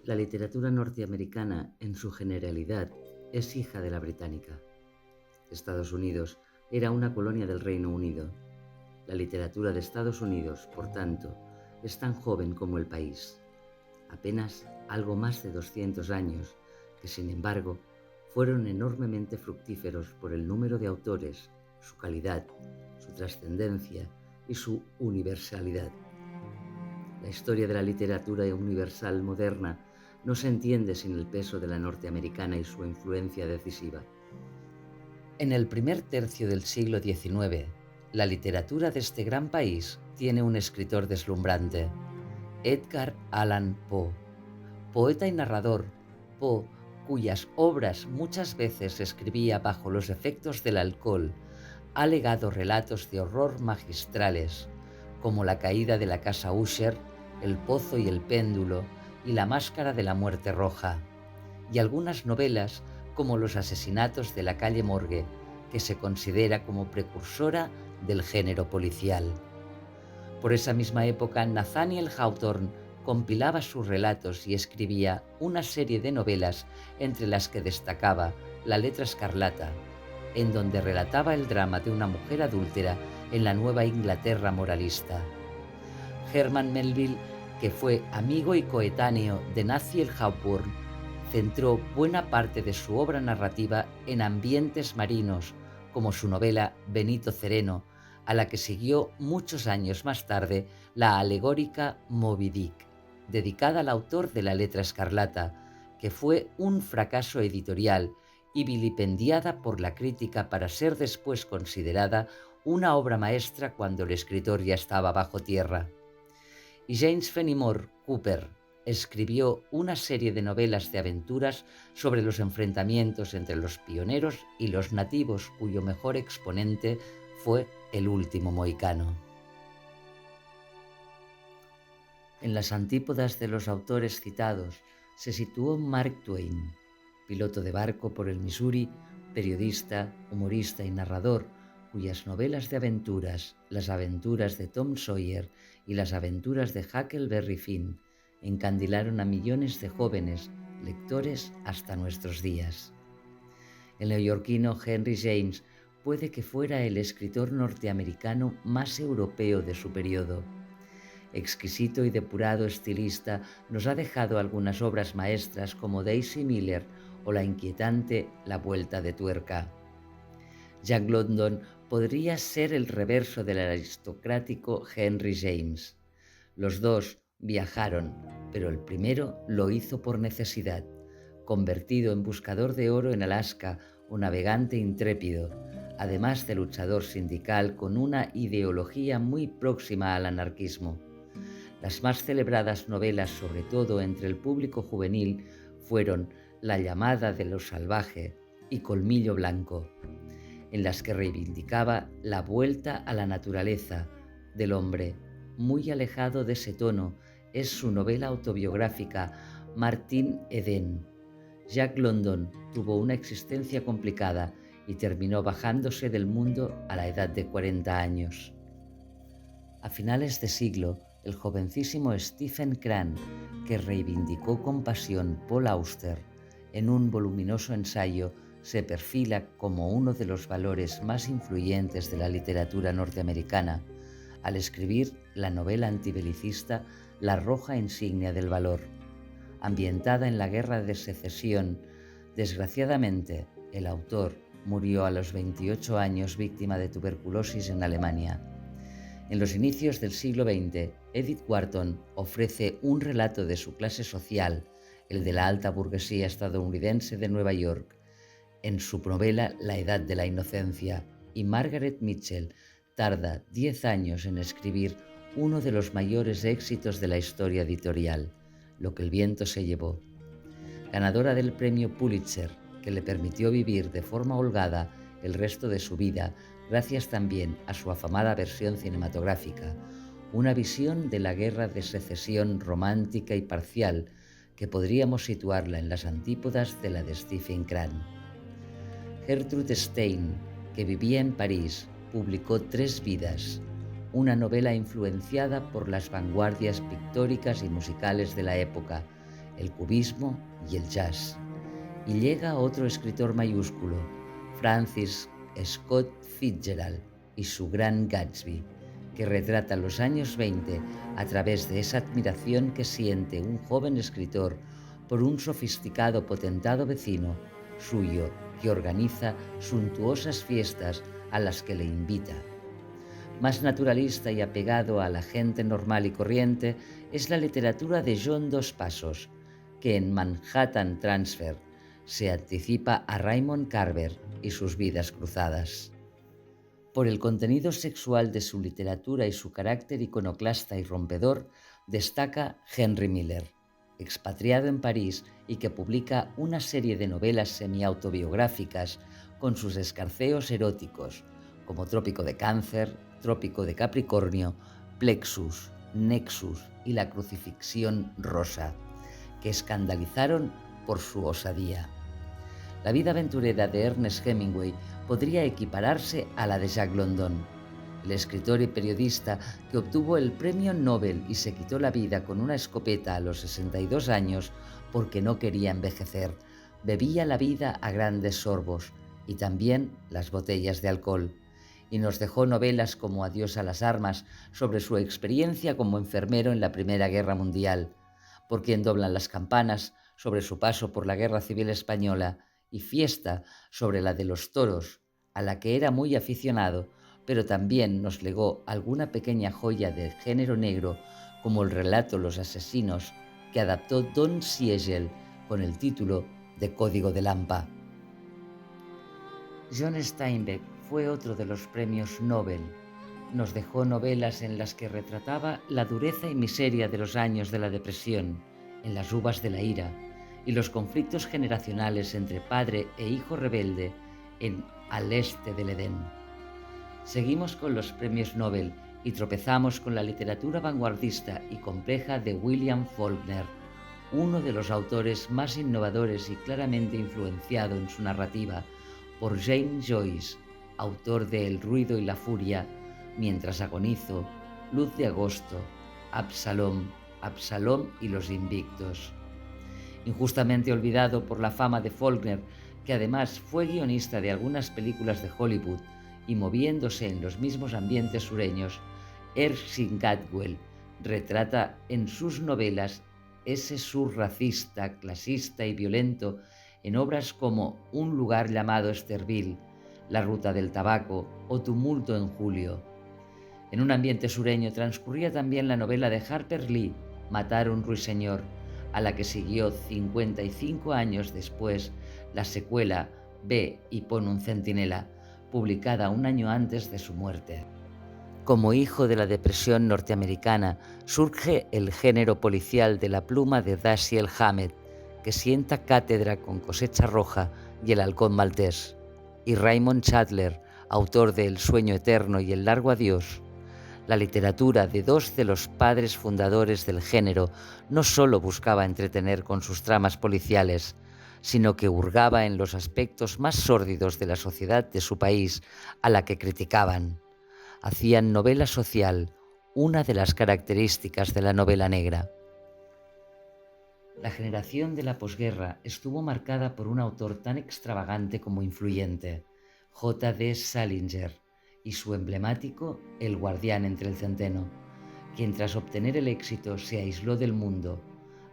La literatura norteamericana, en su generalidad, es hija de la británica. Estados Unidos era una colonia del Reino Unido. La literatura de Estados Unidos, por tanto, es tan joven como el país. Apenas algo más de 200 años, que sin embargo fueron enormemente fructíferos por el número de autores, su calidad, su trascendencia y su universalidad. La historia de la literatura universal moderna no se entiende sin el peso de la norteamericana y su influencia decisiva. En el primer tercio del siglo XIX, la literatura de este gran país tiene un escritor deslumbrante, Edgar Allan Poe. Poeta y narrador, Poe, cuyas obras muchas veces escribía bajo los efectos del alcohol, ha legado relatos de horror magistrales, como La caída de la casa Usher, El pozo y el péndulo y La máscara de la muerte roja, y algunas novelas como Los asesinatos de la calle Morgue, que se considera como precursora del género policial. Por esa misma época, Nathaniel Hawthorne compilaba sus relatos y escribía una serie de novelas entre las que destacaba La letra escarlata, en donde relataba el drama de una mujer adúltera en la Nueva Inglaterra moralista. Herman Melville, que fue amigo y coetáneo de Nathaniel Hawthorne, centró buena parte de su obra narrativa en ambientes marinos, como su novela Benito Cereno, a la que siguió muchos años más tarde la alegórica Moby Dick, dedicada al autor de La letra escarlata, que fue un fracaso editorial y vilipendiada por la crítica para ser después considerada una obra maestra cuando el escritor ya estaba bajo tierra. Y James Fenimore Cooper escribió una serie de novelas de aventuras sobre los enfrentamientos entre los pioneros y los nativos, cuyo mejor exponente fue El último mohicano. En las antípodas de los autores citados se situó Mark Twain, piloto de barco por el Missouri, periodista, humorista y narrador, cuyas novelas de aventuras, Las aventuras de Tom Sawyer y Las aventuras de Huckleberry Finn, encandilaron a millones de jóvenes lectores hasta nuestros días. El neoyorquino Henry James puede que fuera el escritor norteamericano más europeo de su periodo. Exquisito y depurado estilista, nos ha dejado algunas obras maestras como Daisy Miller o la inquietante La vuelta de tuerca. Jack London podría ser el reverso del aristocrático Henry James. Los dos viajaron, pero el primero lo hizo por necesidad, convertido en buscador de oro en Alaska o navegante intrépido, además de luchador sindical con una ideología muy próxima al anarquismo. Las más celebradas novelas, sobre todo entre el público juvenil, fueron La llamada de lo salvaje y Colmillo blanco, en las que reivindicaba la vuelta a la naturaleza del hombre. Muy alejado de ese tono es su novela autobiográfica Martin Eden. Jack London tuvo una existencia complicada y terminó bajándose del mundo a la edad de 40 años. A finales de siglo, el jovencísimo Stephen Crane, que reivindicó con pasión Paul Auster en un voluminoso ensayo, se perfila como uno de los valores más influyentes de la literatura norteamericana, al escribir la novela antibelicista La roja insignia del valor. Ambientada en la Guerra de Secesión, desgraciadamente, el autor murió a los 28 años víctima de tuberculosis en Alemania. En los inicios del siglo XX, Edith Wharton ofrece un relato de su clase social, el de la alta burguesía estadounidense de Nueva York, en su novela La edad de la inocencia, y Margaret Mitchell tarda 10 años en escribir uno de los mayores éxitos de la historia editorial, Lo que el viento se llevó. Ganadora del premio Pulitzer, que le permitió vivir de forma holgada el resto de su vida, gracias también a su afamada versión cinematográfica, una visión de la Guerra de Secesión romántica y parcial que podríamos situarla en las antípodas de la de Stephen Crane. Gertrude Stein, que vivía en París, publicó Tres vidas, una novela influenciada por las vanguardias pictóricas y musicales de la época, el cubismo y el jazz. Y llega otro escritor mayúsculo, Francis Scott Fitzgerald y su Gran Gatsby, que retrata los años 20 a través de esa admiración que siente un joven escritor por un sofisticado potentado vecino suyo que organiza suntuosas fiestas a las que le invita. Más naturalista y apegado a la gente normal y corriente es la literatura de John Dos Passos, que en Manhattan Transfer se anticipa a Raymond Carver y sus vidas cruzadas. Por el contenido sexual de su literatura y su carácter iconoclasta y rompedor, destaca Henry Miller, expatriado en París y que publica una serie de novelas semi-autobiográficas con sus escarceos eróticos, como Trópico de Cáncer, Trópico de Capricornio, Plexus, Nexus y La Crucifixión Rosa, que escandalizaron por su osadía. La vida aventurera de Ernest Hemingway podría equipararse a la de Jack London, el escritor y periodista que obtuvo el premio Nobel y se quitó la vida con una escopeta a los 62 años porque no quería envejecer. Bebía la vida a grandes sorbos y también las botellas de alcohol, y nos dejó novelas como Adiós a las armas sobre su experiencia como enfermero en la Primera Guerra Mundial, Por quién doblan las campanas sobre su paso por la Guerra Civil Española, y Fiesta sobre la de los toros, a la que era muy aficionado, pero también nos legó alguna pequeña joya del género negro, como el relato Los asesinos, que adaptó Don Siegel con el título de Código de Lampa. John Steinbeck fue otro de los premios Nobel. Nos dejó novelas en las que retrataba la dureza y miseria de los años de la depresión, en Las uvas de la ira, y los conflictos generacionales entre padre e hijo rebelde en Al este del Edén. Seguimos con los premios Nobel y tropezamos con la literatura vanguardista y compleja de William Faulkner, uno de los autores más innovadores y claramente influenciado en su narrativa por James Joyce, autor de El ruido y la furia, Mientras agonizo, Luz de agosto, Absalom, Absalom y los invictos. Injustamente olvidado por la fama de Faulkner, que además fue guionista de algunas películas de Hollywood y moviéndose en los mismos ambientes sureños, Erskine Gatwell retrata en sus novelas ese sur racista, clasista y violento en obras como Un lugar llamado Esterville, La ruta del tabaco o Tumulto en julio. En un ambiente sureño transcurría también la novela de Harper Lee, Matar a un ruiseñor, a la que siguió 55 años después la secuela Ve y pon un centinela, publicada un año antes de su muerte. Como hijo de la depresión norteamericana, surge el género policial de la pluma de Dashiell Hammett, que sienta cátedra con Cosecha Roja y El halcón maltés, y Raymond Chandler, autor de El sueño eterno y El largo adiós. La literatura de dos de los padres fundadores del género no solo buscaba entretener con sus tramas policiales, sino que hurgaba en los aspectos más sórdidos de la sociedad de su país a la que criticaban. Hacían novela social, una de las características de la novela negra. La generación de la posguerra estuvo marcada por un autor tan extravagante como influyente, J.D. Salinger, y su emblemático El guardián entre el centeno, quien tras obtener el éxito se aisló del mundo,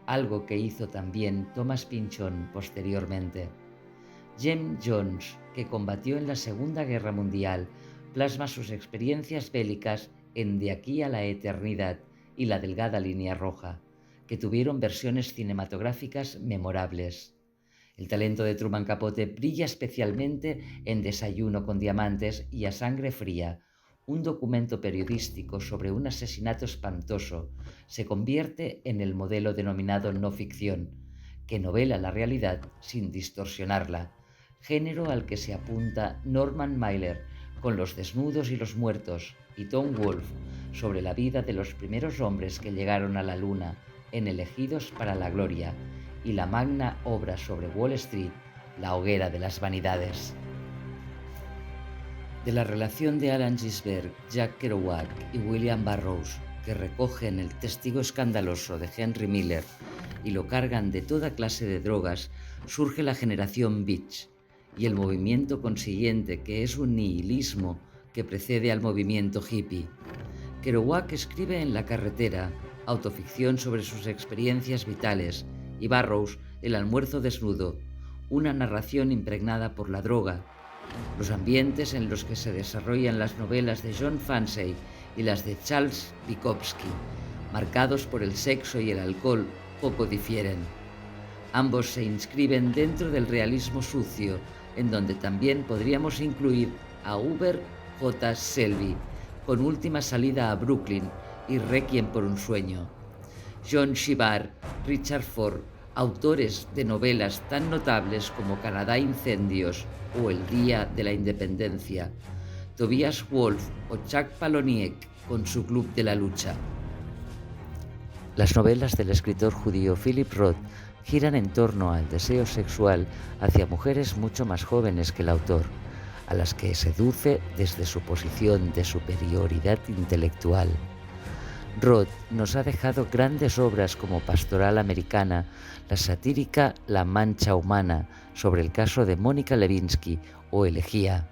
algo que hizo también Thomas Pynchon posteriormente. James Jones, que combatió en la Segunda Guerra Mundial, plasma sus experiencias bélicas en De aquí a la eternidad y La delgada línea roja, que tuvieron versiones cinematográficas memorables. El talento de Truman Capote brilla especialmente en Desayuno con diamantes y A sangre fría, un documento periodístico sobre un asesinato espantoso. Se convierte en el modelo denominado no ficción, que novela la realidad sin distorsionarla, género al que se apunta Norman Mailer con Los desnudos y los muertos, y Tom Wolfe sobre la vida de los primeros hombres que llegaron a la luna en Elegidos para la gloria, y la magna obra sobre Wall Street, La hoguera de las vanidades. De la relación de Alan Ginsberg, Jack Kerouac y William Burroughs, que recogen El testigo escandaloso de Henry Miller y lo cargan de toda clase de drogas, surge la generación Beach y el movimiento consiguiente, que es un nihilismo que precede al movimiento hippie. Kerouac escribe en La carretera, autoficción sobre sus experiencias vitales, y Burroughs, El almuerzo desnudo, una narración impregnada por la droga. Los ambientes en los que se desarrollan las novelas de John Flansey y las de Charles Bukowski, marcados por el sexo y el alcohol, poco difieren. Ambos se inscriben dentro del realismo sucio, en donde también podríamos incluir a Hubert J. Selby, con Última salida a Brooklyn y Requiem por un sueño. John Shibar, Richard Ford, autores de novelas tan notables como Canadá Incendios o El Día de la Independencia. Tobias Wolff o Chuck Palahniuk con su Club de la Lucha. Las novelas del escritor judío Philip Roth giran en torno al deseo sexual hacia mujeres mucho más jóvenes que el autor, a las que seduce desde su posición de superioridad intelectual. Roth nos ha dejado grandes obras como Pastoral Americana, la satírica La Mancha Humana sobre el caso de Mónica Lewinsky o Elegía.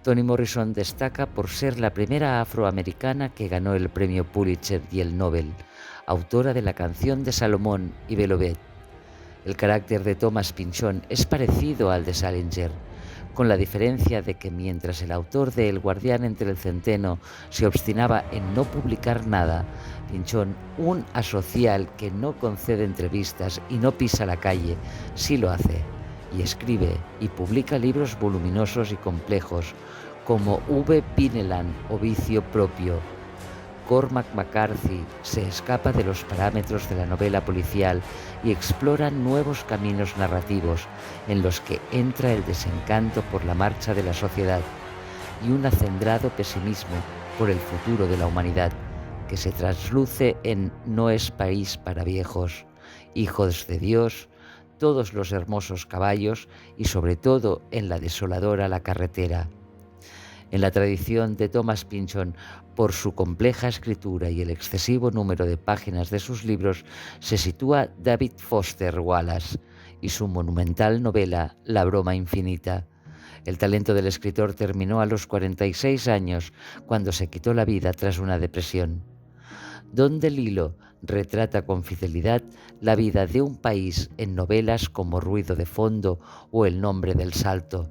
Toni Morrison destaca por ser la primera afroamericana que ganó el premio Pulitzer y el Nobel, autora de La canción de Salomón y Beloved. El carácter de Thomas Pynchon es parecido al de Salinger, con la diferencia de que mientras el autor de El guardián entre el centeno se obstinaba en no publicar nada, Pynchon, un asocial que no concede entrevistas y no pisa la calle, sí lo hace, y escribe y publica libros voluminosos y complejos, como V. Pineland o Vicio propio. Cormac McCarthy se escapa de los parámetros de la novela policial y explora nuevos caminos narrativos en los que entra el desencanto por la marcha de la sociedad y un acendrado pesimismo por el futuro de la humanidad, que se trasluce en No es país para viejos, Hijos de Dios, Todos los hermosos caballos y sobre todo en la desoladora La carretera. En la tradición de Thomas Pynchon, por su compleja escritura y el excesivo número de páginas de sus libros, se sitúa David Foster Wallace y su monumental novela La broma infinita. El talento del escritor terminó a los 46 años, cuando se quitó la vida tras una depresión. Don DeLillo retrata con fidelidad la vida de un país en novelas como Ruido de fondo o El nombre del salto.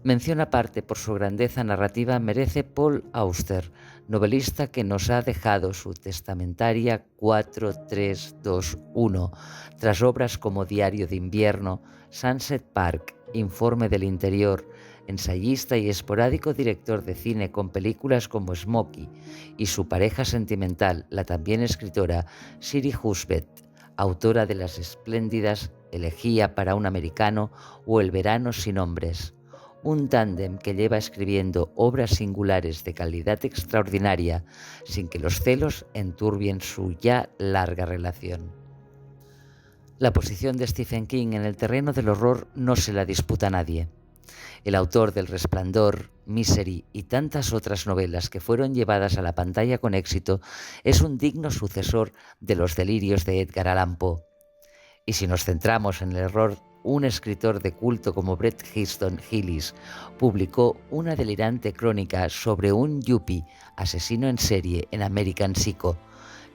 Mención aparte por su grandeza narrativa merece Paul Auster, novelista que nos ha dejado su testamentaria 4321, tras obras como Diario de invierno, Sunset Park, Informe del interior, ensayista y esporádico director de cine con películas como Smokey, y su pareja sentimental, la también escritora Siri Husband, autora de las espléndidas Elegía para un americano o El verano sin hombres. Un tándem que lleva escribiendo obras singulares de calidad extraordinaria sin que los celos enturbien su ya larga relación. La posición de Stephen King en el terreno del horror no se la disputa nadie. El autor del Resplandor, Misery y tantas otras novelas que fueron llevadas a la pantalla con éxito es un digno sucesor de los delirios de Edgar Allan Poe. Y si nos centramos en el error, un escritor de culto como Bret Easton Ellis publicó una delirante crónica sobre un yuppie asesino en serie en American Psycho,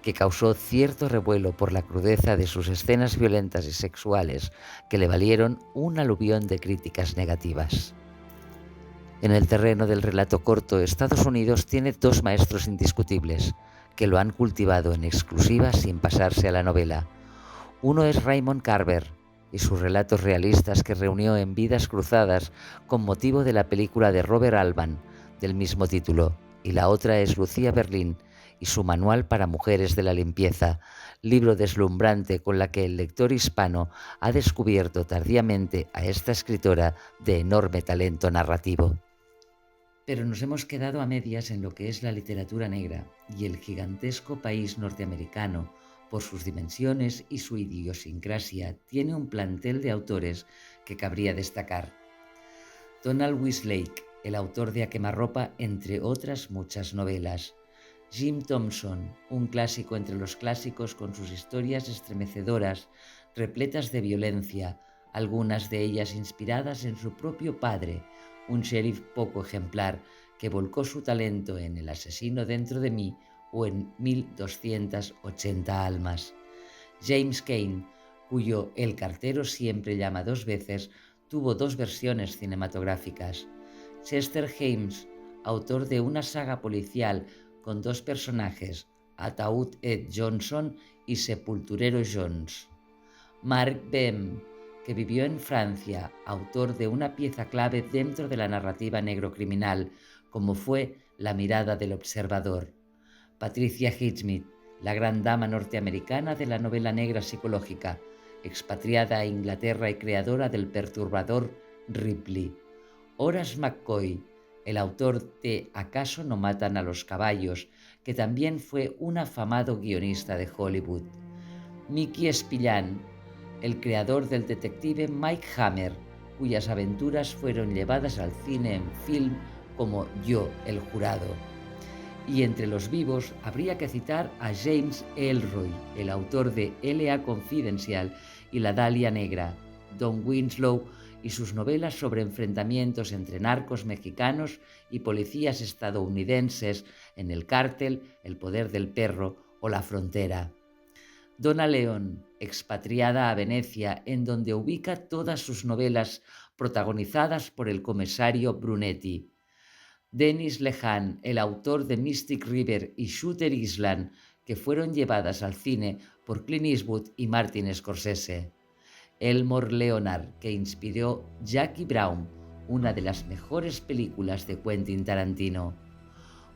que causó cierto revuelo por la crudeza de sus escenas violentas y sexuales, que le valieron un aluvión de críticas negativas. En el terreno del relato corto, Estados Unidos tiene dos maestros indiscutibles, que lo han cultivado en exclusiva sin pasarse a la novela. Uno es Raymond Carver y sus relatos realistas que reunió en Vidas cruzadas con motivo de la película de Robert Altman del mismo título, y la otra es Lucía Berlín y su Manual para mujeres de la limpieza, libro deslumbrante con la que el lector hispano ha descubierto tardíamente a esta escritora de enorme talento narrativo. Pero nos hemos quedado a medias en lo que es la literatura negra, y el gigantesco país norteamericano, por sus dimensiones y su idiosincrasia, tiene un plantel de autores que cabría destacar. Donald Westlake, el autor de A quemarropa, entre otras muchas novelas. Jim Thompson, un clásico entre los clásicos con sus historias estremecedoras, repletas de violencia, algunas de ellas inspiradas en su propio padre, un sheriff poco ejemplar que volcó su talento en El asesino dentro de mí o en 1280 almas. James Cain, cuyo El cartero siempre llama dos veces, tuvo dos versiones cinematográficas. Chester Himes, autor de una saga policial con dos personajes, Ataúd Ed Johnson y Sepulturero Jones. Mark Bem, que vivió en Francia, autor de una pieza clave dentro de la narrativa negro-criminal, como fue La mirada del observador. Patricia Highsmith, la gran dama norteamericana de la novela negra psicológica, expatriada a Inglaterra y creadora del perturbador Ripley. Horace McCoy, el autor de ¿Acaso no matan a los caballos?, que también fue un afamado guionista de Hollywood. Mickey Spillane, el creador del detective Mike Hammer, cuyas aventuras fueron llevadas al cine en film como Yo, el jurado. Y entre los vivos habría que citar a James Ellroy, el autor de L.A. Confidencial y La Dalia Negra, Don Winslow y sus novelas sobre enfrentamientos entre narcos mexicanos y policías estadounidenses en El Cártel, El poder del perro o La frontera. Donna Leon, expatriada a Venecia, en donde ubica todas sus novelas protagonizadas por el comisario Brunetti. Dennis Lehane, el autor de Mystic River y Shooter Island, que fueron llevadas al cine por Clint Eastwood y Martin Scorsese. Elmore Leonard, que inspiró Jackie Brown, una de las mejores películas de Quentin Tarantino.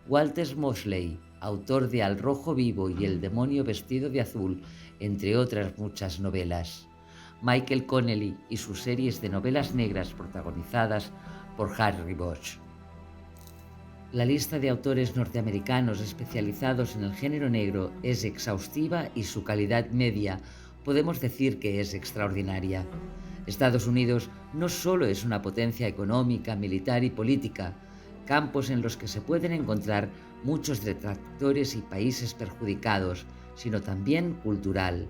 Walter Mosley, autor de Al rojo vivo y El demonio vestido de azul, entre otras muchas novelas. Michael Connelly y sus series de novelas negras protagonizadas por Harry Bosch. La lista de autores norteamericanos especializados en el género negro es exhaustiva y su calidad media podemos decir que es extraordinaria. Estados Unidos no solo es una potencia económica, militar y política, campos en los que se pueden encontrar muchos detractores y países perjudicados, sino también cultural.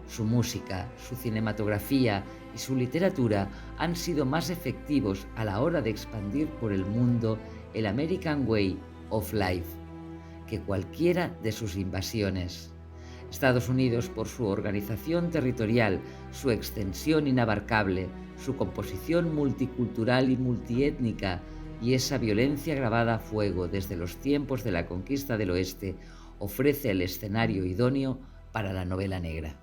Su música, su cinematografía y su literatura han sido más efectivos a la hora de expandir por el mundo el American Way of Life que cualquiera de sus invasiones. Estados Unidos, por su organización territorial, su extensión inabarcable, su composición multicultural y multiétnica y esa violencia grabada a fuego desde los tiempos de la conquista del oeste, ofrece el escenario idóneo para la novela negra.